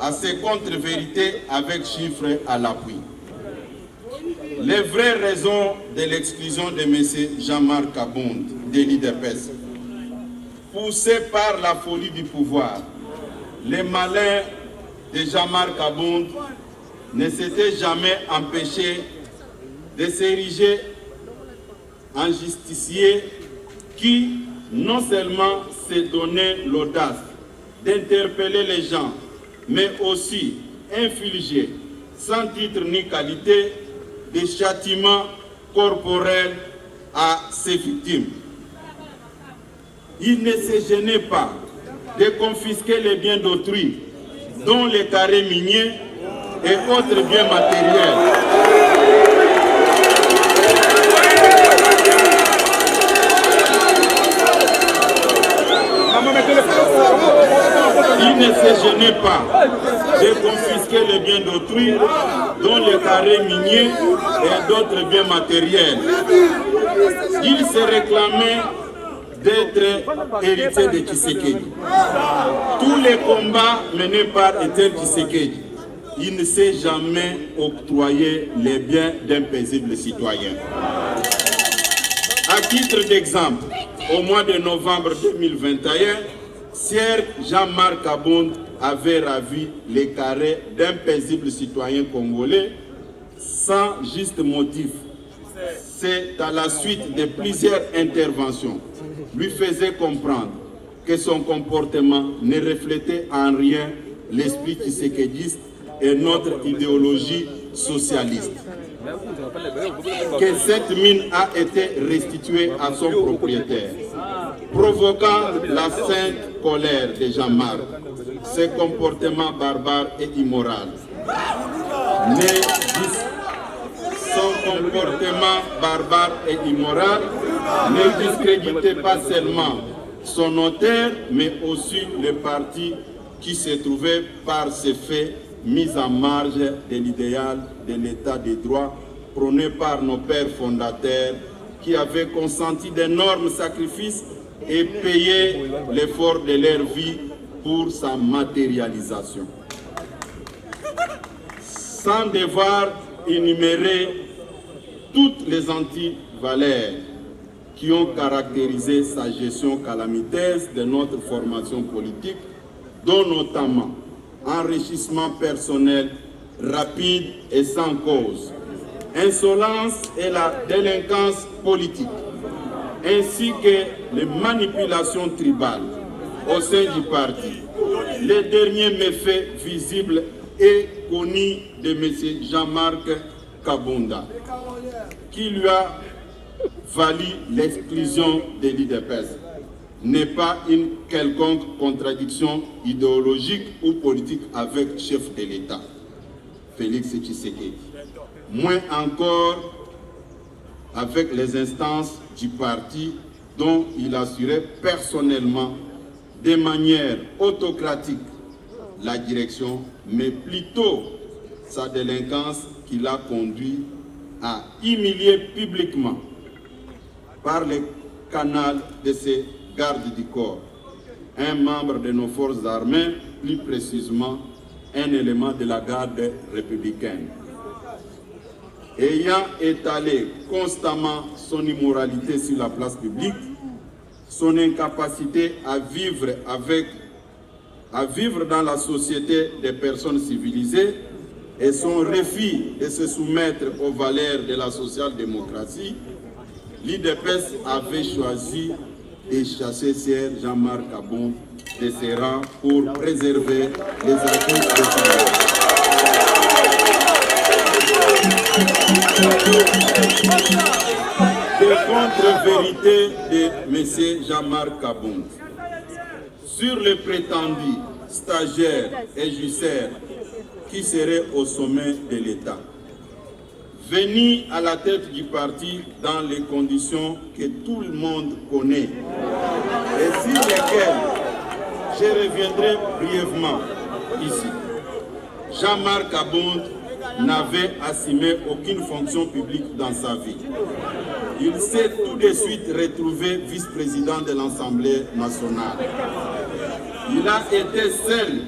à ces contre-vérités avec chiffres à l'appui. Les vraies raisons de l'exclusion de M. Jean-Marc Kabound de l'IDPS, poussé par la folie du pouvoir, les malins de Jean-Marc Kabound ne s'étaient jamais empêchés de s'ériger en justicier qui non seulement s'est donné l'audace d'interpeller les gens, mais aussi infliger, sans titre ni qualité, des châtiments corporels à ses victimes. Il ne se gênait pas de confisquer les biens d'autrui, dont les carrés miniers et autres biens matériels. Il ne se gênait pas de confisquer les biens d'autrui, dont les carrés miniers et d'autres biens matériels. Il se réclamait d'être héritier de Tshisekedi. Tous les combats menés par Étienne Tshisekedi, il ne s'est jamais octroyé les biens d'un paisible citoyen. À titre d'exemple, au mois de novembre 2021, Sir Jean-Marc Kabound avait ravi les carrés d'un paisible citoyen congolais sans juste motif. C'est à la suite de plusieurs interventions lui faisait comprendre que son comportement ne reflétait en rien l'esprit tshisekédiste et notre idéologie socialiste. Que cette mine a été restituée à son propriétaire, provoquant la sainte colère de Jean-Marc, ce comportement barbare et immoral. Son comportement barbare et immoral ne discréditait pas seulement son auteur, mais aussi le parti qui se trouvait par ces faits mis en marge de l'idéal de l'état de droit prôné par nos pères fondateurs qui avaient consenti d'énormes sacrifices et payé l'effort de leur vie pour sa matérialisation. Sans devoir énumérer toutes les antivaleurs qui ont caractérisé sa gestion calamiteuse de notre formation politique, dont notamment enrichissement personnel rapide et sans cause, insolence et la délinquance politique, ainsi que les manipulations tribales au sein du parti. Les derniers méfaits visibles et connu de M. Jean-Marc Kabunda, qui lui a valu l'exclusion de l'IDPS, n'est pas une quelconque contradiction idéologique ou politique avec le chef de l'État, Félix Tshisekedi. Moins encore avec les instances du parti dont il assurait personnellement de manière autocratique la direction, mais plutôt sa délinquance qui l'a conduit à humilier publiquement par le canal de ses gardes du corps un membre de nos forces armées, plus précisément un élément de la garde républicaine. Ayant étalé constamment son immoralité sur la place publique, son incapacité à vivre dans la société des personnes civilisées et son refus de se soumettre aux valeurs de la social-démocratie, l'IDPS avait choisi de chasser Sir Jean-Marc Kabunda de ses rangs pour préserver les acquis de son des contre-vérités de M. Jean-Marc Kabunda sur le prétendu stagiaire et jussaire qui serait au sommet de l'État. Venu à la tête du parti dans les conditions que tout le monde connaît et sur lesquelles je reviendrai brièvement ici. Jean-Marc Kabunda n'avait assumé aucune fonction publique dans sa vie. Il s'est tout de suite retrouvé vice-président de l'Assemblée nationale. Il a été seul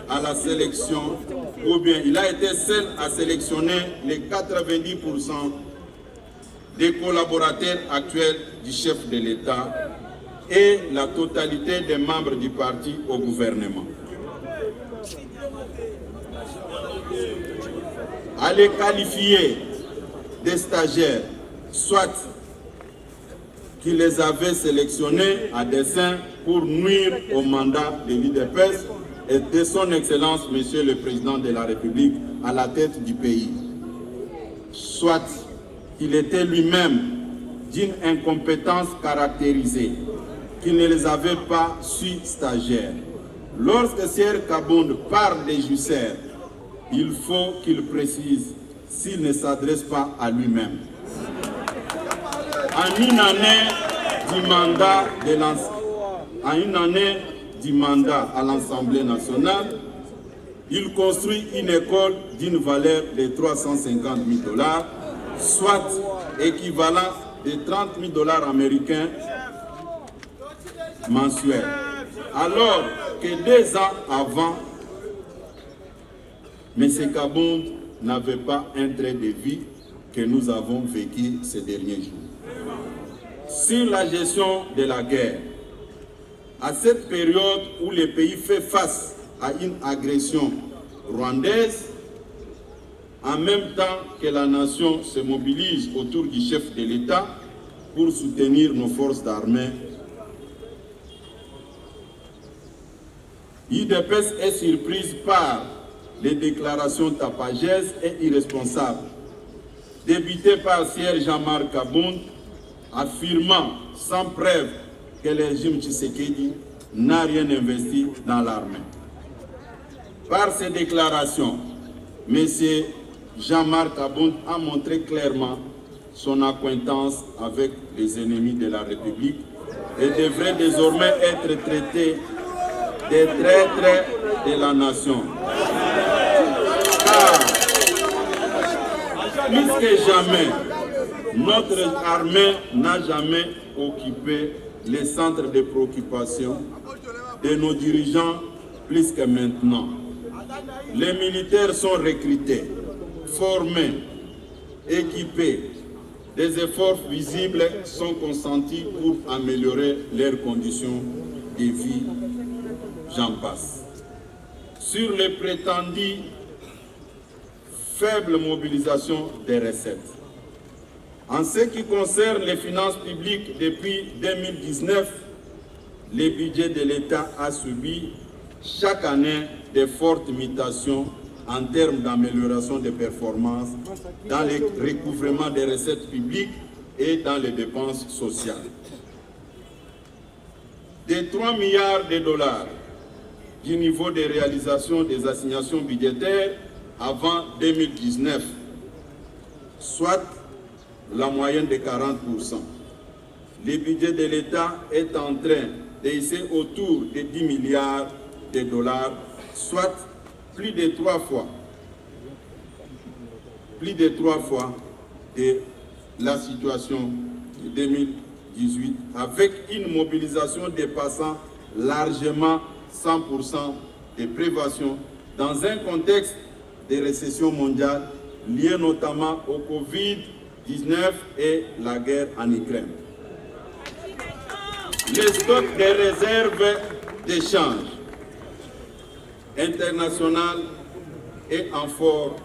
à la sélection, ou bien il a été seul à sélectionner les 90% des collaborateurs actuels du chef de l'État et la totalité des membres du parti au gouvernement. À les qualifier des stagiaires, soit qu'il les avait sélectionnés à dessein pour nuire au mandat de l'IDPS et de son Excellence, Monsieur le Président de la République, à la tête du pays. Soit qu'il était lui-même d'une incompétence caractérisée, qu'il ne les avait pas su stagiaires. Lorsque Sir Kabunda parle des jussaires, il faut qu'il précise s'il ne s'adresse pas à lui-même. En une année du mandat à l'Assemblée nationale, il construit une école d'une valeur de 350 000 $, soit équivalent de 30 000 $ américains mensuels. Alors que 2 ans avant, M. Kabunda n'avait pas un trait de vie que nous avons vécu ces derniers jours. Sur la gestion de la guerre, à cette période où le pays fait face à une agression rwandaise, en même temps que la nation se mobilise autour du chef de l'État pour soutenir nos forces d'armée, l'IDPS est surprise par les déclarations tapageuses et irresponsables débutées par Sir Jean-Marc Kabunda, affirmant sans preuve que le régime Tshisekedi n'a rien investi dans l'armée. Par ces déclarations, M. Jean-Marc Kabunda a montré clairement son acquaintance avec les ennemis de la République et devrait désormais être traité des traîtres de la nation. Car, plus que jamais, notre armée n'a jamais occupé les centres de préoccupation de nos dirigeants plus que maintenant. Les militaires sont recrutés, formés, équipés. Des efforts visibles sont consentis pour améliorer leurs conditions de vie. J'en passe. Sur les prétendus faible mobilisation des recettes. En ce qui concerne les finances publiques, depuis 2019, le budget de l'État a subi chaque année de fortes mutations en termes d'amélioration des performances dans le recouvrement des recettes publiques et dans les dépenses sociales. Des 3 milliards de dollars du niveau de réalisation des assignations budgétaires avant 2019, soit la moyenne de 40%. Le budget de l'État est en train de hisser autour de 10 milliards de dollars, soit plus de 3 fois de la situation de 2018, avec une mobilisation dépassant largement 100% de prévention dans un contexte de récession mondiale liée notamment au Covid-19 et la guerre en Ukraine. Le stock des réserves d'échange international est en fort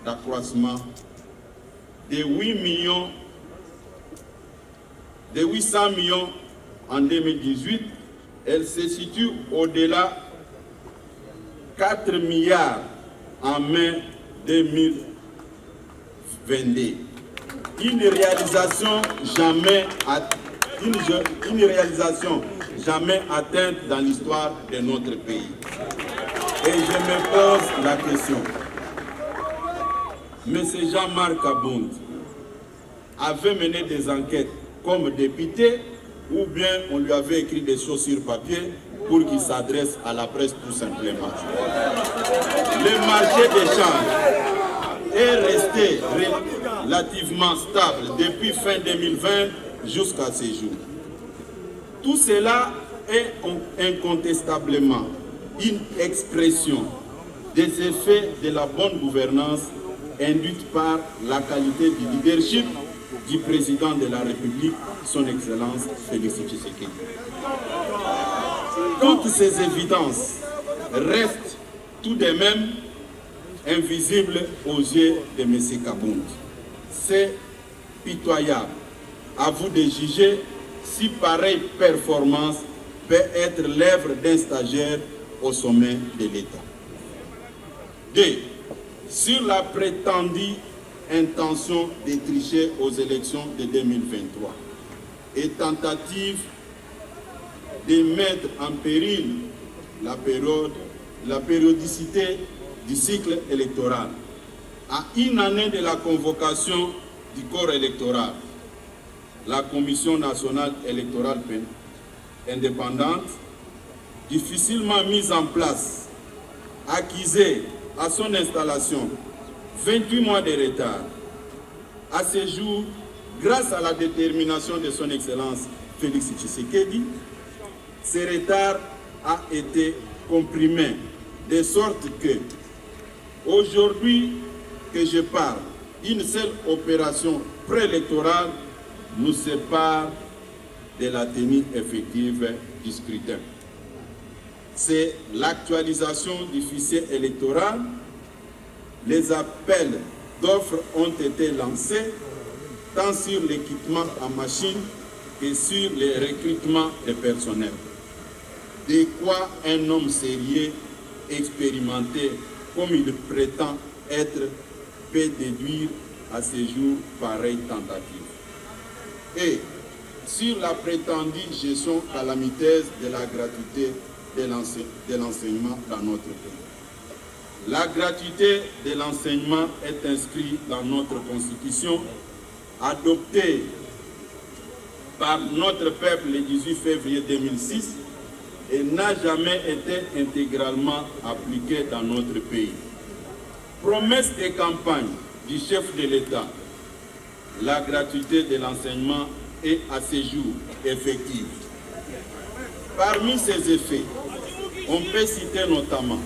d'accroissement de 800 millions en 2018. Elle se situe au-delà 4 milliards en mai 2022. Une réalisation jamais atteinte dans l'histoire de notre pays. Et je me pose la question. M. Jean-Marc Abound avait mené des enquêtes comme député ou bien on lui avait écrit des choses sur papier pour qu'il s'adresse à la presse tout simplement. Le marché d'échange est resté relativement stable depuis fin 2020 jusqu'à ce jour. Tout cela est incontestablement une expression des effets de la bonne gouvernance induite par la qualité du leadership du président de la République, son Excellence Félix Tshisekedi. Toutes ces évidences restent tout de même invisibles aux yeux de M. Kabound. C'est pitoyable. À vous de juger si pareille performance peut être l'œuvre d'un stagiaire au sommet de l'État. 2. Sur la prétendue intention de tricher aux élections de 2023 et tentative de mettre en péril la périodicité du cycle électoral à une année de la convocation du corps électoral. La Commission nationale électorale indépendante, difficilement mise en place, accusée à son installation 28 mois de retard. À ce jour, grâce à la détermination de son Excellence Félix Tshisekedi, ce retard a été comprimé, de sorte que, aujourd'hui que je parle, une seule opération préélectorale nous sépare de la tenue effective du scrutin. C'est l'actualisation du fichier électoral. Les appels d'offres ont été lancés tant sur l'équipement en machine que sur les recrutements de personnel. De quoi un homme sérieux, expérimenté comme il prétend être, peut déduire à ce jour pareille tentative. Et sur la prétendue gestion calamiteuse de la gratuité de l'enseignement dans notre pays. La gratuité de l'enseignement est inscrite dans notre Constitution, adoptée par notre peuple le 18 février 2006 et n'a jamais été intégralement appliquée dans notre pays. Promesse de campagne du chef de l'État, la gratuité de l'enseignement est à ce jour effective. Parmi ces effets, on peut citer notamment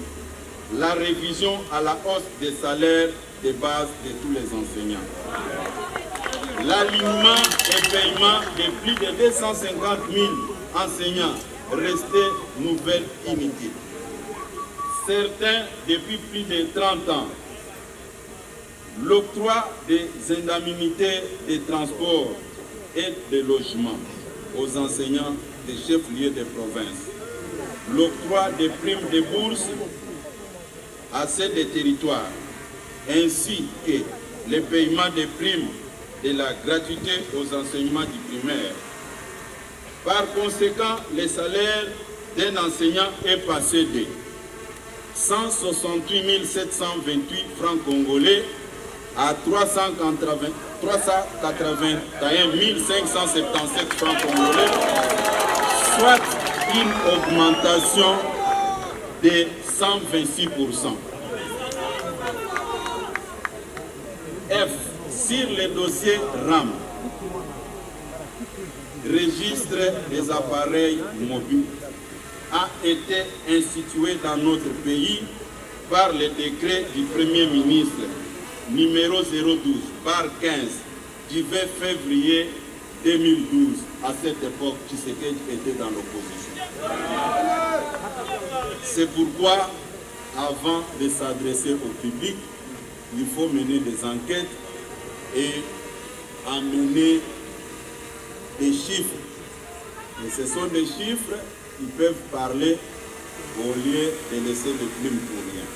la révision à la hausse des salaires de base de tous les enseignants, l'alignement et paiement de plus de 250 000 enseignants restés nouvelle unité. Certains depuis plus de 30 ans, l'octroi des indemnités de transport et de logement aux enseignants des chefs-lieux de province, l'octroi des primes de bourse à celle des territoires, ainsi que le paiement des primes de la gratuité aux enseignements du primaire. Par conséquent, le salaire d'un enseignant est passé de 168 728 francs congolais à 381 577 francs congolais, soit une augmentation de 126%. F. Sur les dossiers RAM, registre des appareils mobiles, a été institué dans notre pays par le décret du Premier ministre numéro 012/15 du 20 février 2012. À cette époque, Tshisekedi était dans l'opposition. C'est pourquoi, avant de s'adresser au public, il faut mener des enquêtes et amener des chiffres. Et ce sont des chiffres qui peuvent parler au lieu de laisser des plumes pour rien.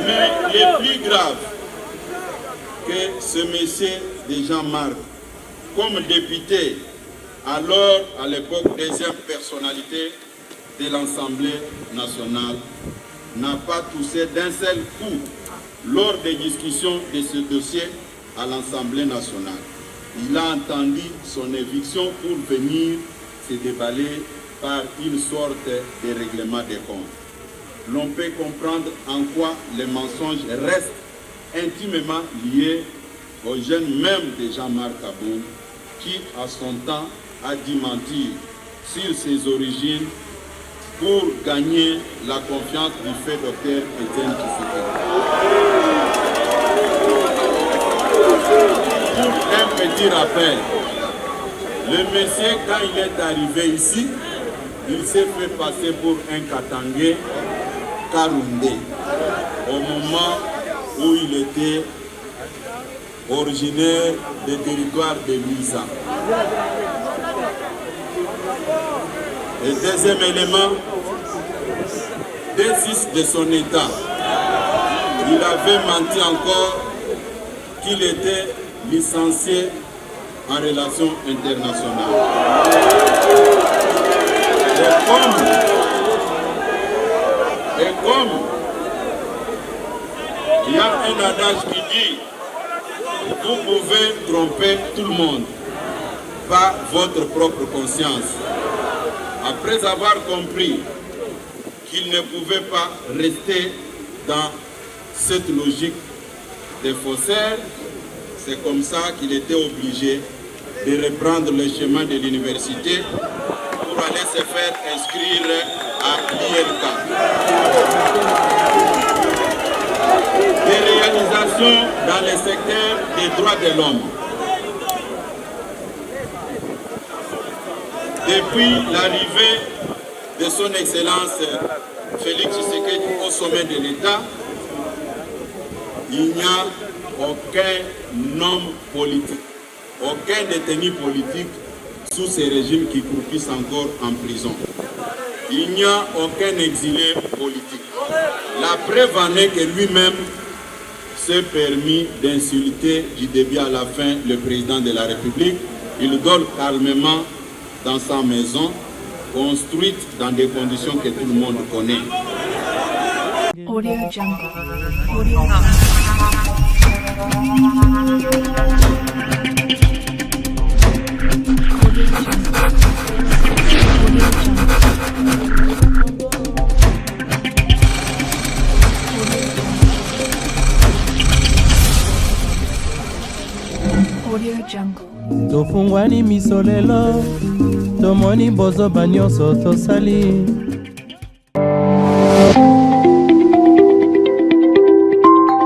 Mais le plus grave que ce monsieur de Jean-Marc, comme député, alors à l'époque deuxième personnalité de l'Assemblée nationale, n'a pas touché d'un seul coup lors des discussions de ce dossier à l'Assemblée nationale. Il a entendu son éviction pour venir se déballer par une sorte de règlement des comptes. L'on peut comprendre en quoi les mensonges restent intimement liés aux jeunes même de Jean-Marc Aboum, qui à son temps a dit mentir sur ses origines pour gagner la confiance du fait docteur Étienne Tshisekedi. Pour un petit rappel, le monsieur, quand il est arrivé ici, il s'est fait passer pour un Katangé Karundé au moment où il était originaire des territoires de Misa. Et deuxième élément, dès de son état, il avait menti encore qu'il était licencié en relations internationales. Et comme il y a un adage qui dit, vous pouvez tromper tout le monde, pas votre propre conscience. Après avoir compris qu'il ne pouvait pas rester dans cette logique des faussaires, c'est comme ça qu'il était obligé de reprendre le chemin de l'université pour aller se faire inscrire à l'ILK. Des réalisations dans le secteur des droits de l'homme. Depuis l'arrivée de son Excellence Félix Tshisekedi au sommet de l'État, il n'y a aucun homme politique, aucun détenu politique sous ces régimes qui croupissent encore en prison. Il n'y a aucun exilé politique. La preuve en est que lui-même s'est permis d'insulter du début à la fin le président de la République. Il dort calmement dans sa maison, construite dans des conditions que tout le monde connaît. Audio Jungle. Audio Jungle. Audio Jungle. Tofungwani misolelo tomoni bozoba nyonso tosali